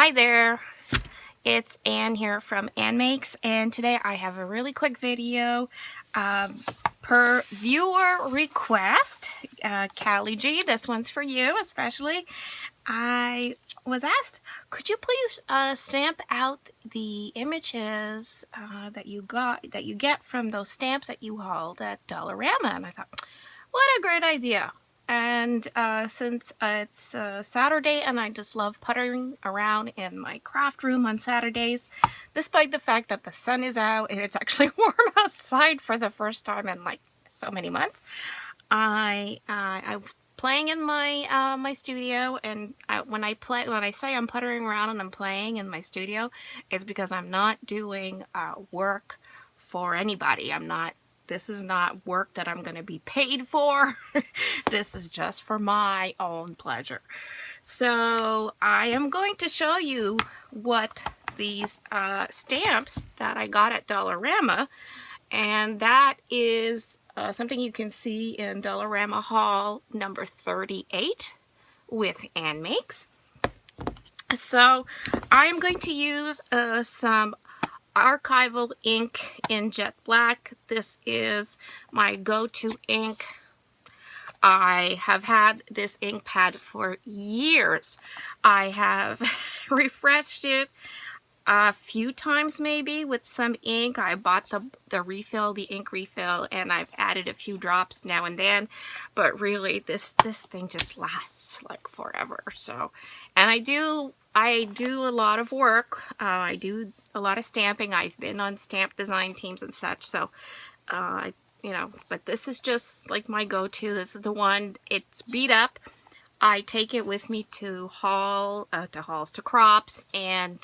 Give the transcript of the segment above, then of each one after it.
Hi there, it's Ann here from Annmakes, and today I have a really quick video per viewer request. Callie G, this one's for you especially. I was asked, could you please stamp out the images that you get from those stamps that you hauled at Dollarama? And I thought, what a great idea. And since it's Saturday and I just love puttering around in my craft room on Saturdays, despite the fact that the sun is out and it's actually warm outside for the first time in like so many months, I'm playing in my my studio. And when I say I'm puttering around and I'm playing in my studio, it's because I'm not doing work for anybody. This is not work that I'm going to be paid for. This is just for my own pleasure. So I am going to show you what these stamps that I got at Dollarama, and that is something you can see in Dollarama haul number 38 with Annmakes. So I am going to use some archival ink in jet black. This is my go-to ink. I have had this ink pad for years. I have refreshed it a few times maybe with some ink. I bought the ink refill, and I've added a few drops now and then, but really this thing just lasts like forever. So, and I do a lot of work. I do a lot of stamping. I've been on stamp design teams and such, so but this is just like my go-to. This is the one. It's beat up. I take it with me to to crops and,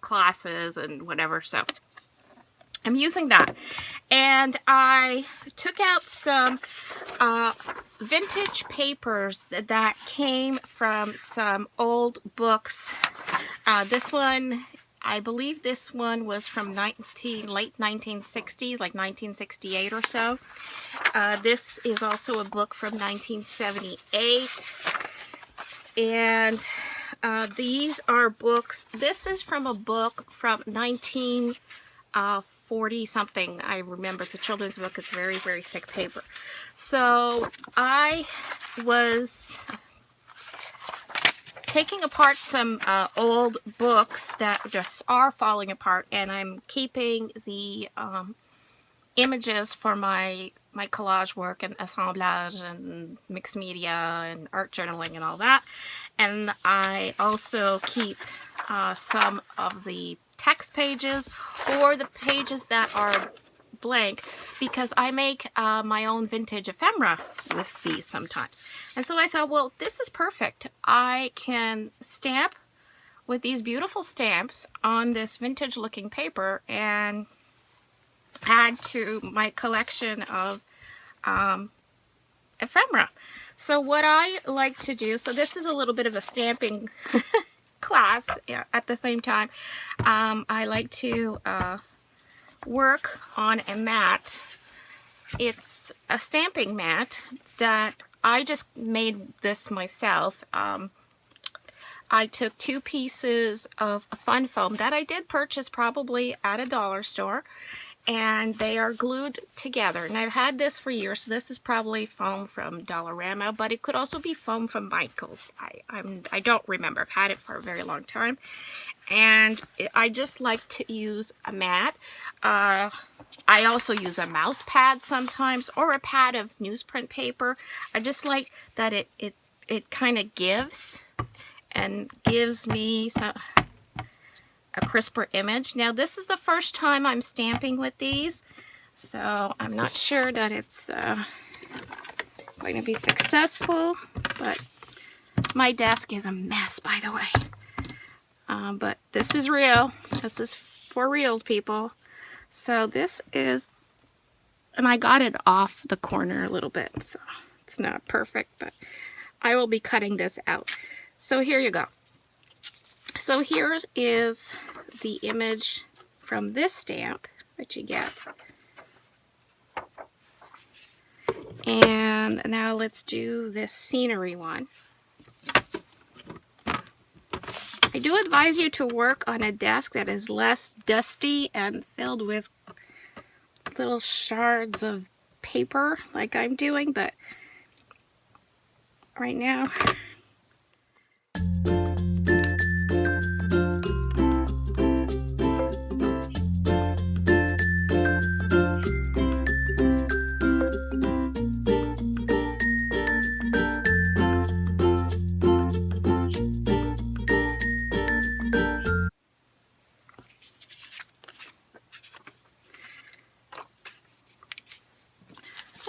classes and whatever. So I'm using that. And I took out some vintage papers that came from some old books. This one, I believe this one was from late 1960s, like 1968 or so. This is also a book from 1978. And these are books. This is from a book from 1940 something. I remember it's a children's book. It's very, very thick paper. So I was taking apart some old books that just are falling apart, and I'm keeping the images for my collage work and assemblage and mixed media and art journaling and all that. And I also keep some of the text pages or the pages that are blank, because I make my own vintage ephemera with these sometimes. And so I thought, well, this is perfect. I can stamp with these beautiful stamps on this vintage looking paper and add to my collection of ephemera. So what I like to do, so this is a little bit of a stamping class at the same time. I like to work on a mat. It's a stamping mat that I just made this myself. I took 2 pieces of fun foam that I did purchase probably at a dollar store, and they are glued together. And I've had this for years, so this is probably foam from Dollarama, but it could also be foam from Michael's. I don't remember. I've had it for a very long time. And I just like to use a mat. I also use a mouse pad sometimes, or a pad of newsprint paper. I just like that it kind of gives me a crisper image. Now this is the first time I'm stamping with these, so I'm not sure that it's going to be successful, but my desk is a mess, by the way. But this is real. This is for reals, people. So this is, and I got it off the corner a little bit, so it's not perfect, but I will be cutting this out. So here you go. So here is the image from this stamp that you get. And now let's do this scenery one. I do advise you to work on a desk that is less dusty and filled with little shards of paper like I'm doing, but right now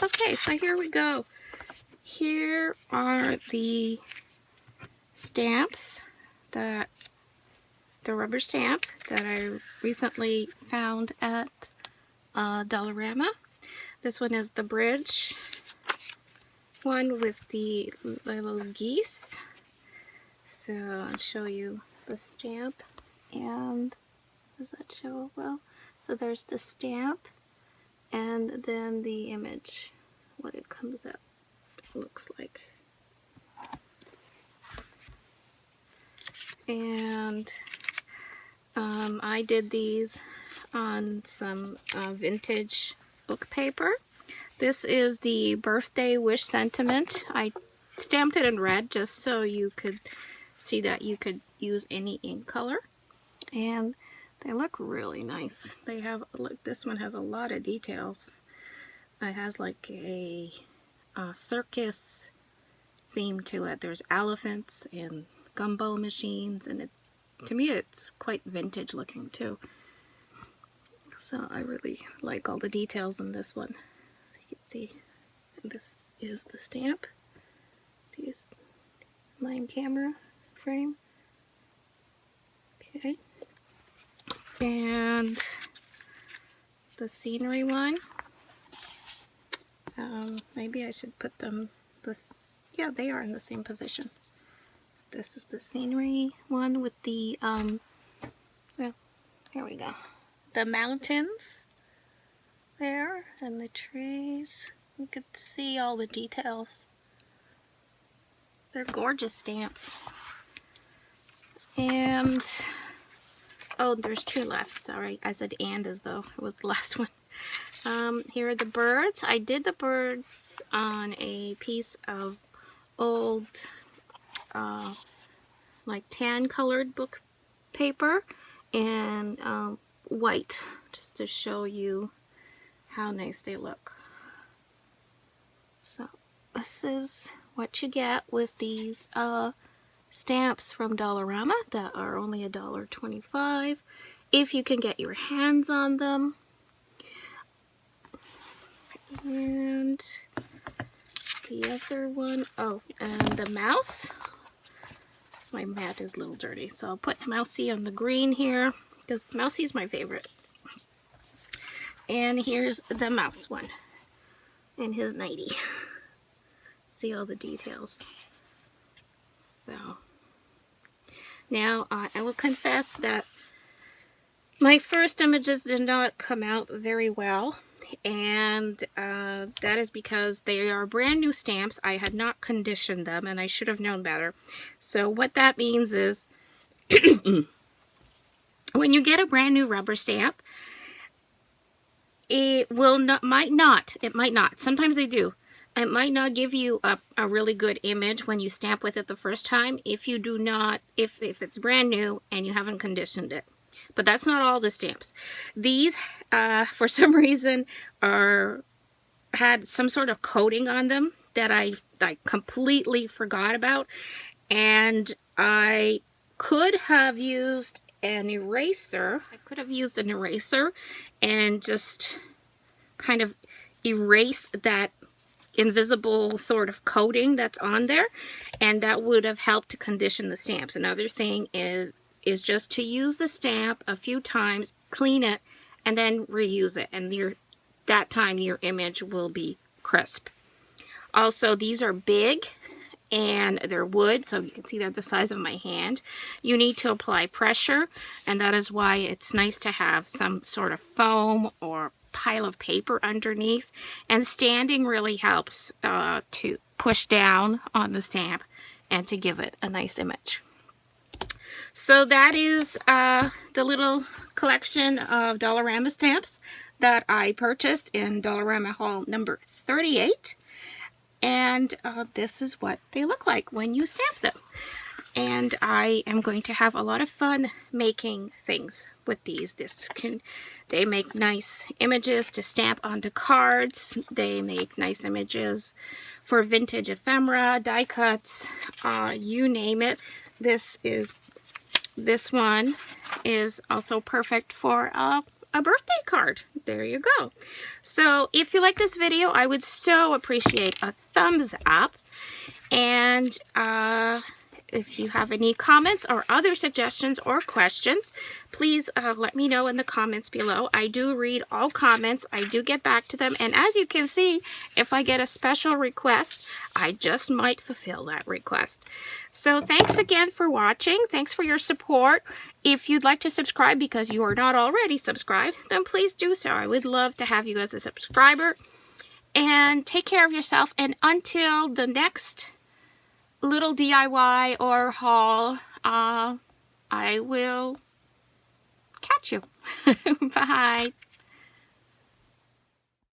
okay, so here we go. Here are the stamps, the rubber stamps that I recently found at Dollarama. This one is the bridge one with the little geese. So I'll show you the stamp, and does that show well? So there's the stamp and then the image, what it comes out looks like. And I did these on some vintage book paper. This is the birthday wish sentiment. I stamped it in red just so you could see that you could use any ink color. And they look really nice. They have, look, this one has a lot of details. It has like a circus theme to it. There's elephants and gumball machines, and it's, to me, it's quite vintage looking too. So I really like all the details in this one. So you can see, this is the stamp. Use my camera frame. Okay. And the scenery one. Maybe I should put them this. Yeah, they are in the same position. So this is the scenery one with the well, here we go. The mountains there and the trees. You can see all the details. They're gorgeous stamps. And oh, there's two left. Sorry, I said and as though it was the last one. Here are the birds. I did the birds on a piece of old, like tan colored book paper and white, just to show you how nice they look. So this is what you get with these stamps from Dollarama that are only $1.25 if you can get your hands on them. And the other one, oh, and the mouse. My mat is a little dirty, so I'll put Mousy on the green here because Mousy is my favorite. And here's the mouse one in his nightie. See all the details. So now I will confess that my first images did not come out very well, and that is because they are brand new stamps. I had not conditioned them, and I should have known better. So what that means is when you get a brand new rubber stamp, it will not, it might not, sometimes they do. It might not give you a really good image when you stamp with it the first time if you do not, if it's brand new and you haven't conditioned it. But that's not all the stamps. These, for some reason, had some sort of coating on them that I completely forgot about. And I could have used an eraser. I could have used an eraser and just kind of erase that invisible sort of coating that's on there, and that would have helped to condition the stamps. Another thing is just to use the stamp a few times, clean it, and then reuse it, and that time your image will be crisp. Also, these are big and they're wood, so you can see they're the size of my hand. You need to apply pressure, and that is why it's nice to have some sort of foam or pile of paper underneath, and standing really helps to push down on the stamp and to give it a nice image. So that is the little collection of Dollarama stamps that I purchased in Dollarama haul number 38. And this is what they look like when you stamp them. And I am going to have a lot of fun making things with these. They make nice images to stamp onto cards. They make nice images for vintage ephemera, die cuts, you name it. This one is also perfect for a birthday card. There you go. So if you like this video, I would so appreciate a thumbs up. And if you have any comments or other suggestions or questions, please let me know in the comments below. I do read all comments. I do get back to them. And as you can see, if I get a special request, I just might fulfill that request. So thanks again for watching. Thanks for your support. If you'd like to subscribe because you are not already subscribed, then please do so. I would love to have you as a subscriber. And take care of yourself. And until the next little DIY or haul, I will catch you. Bye.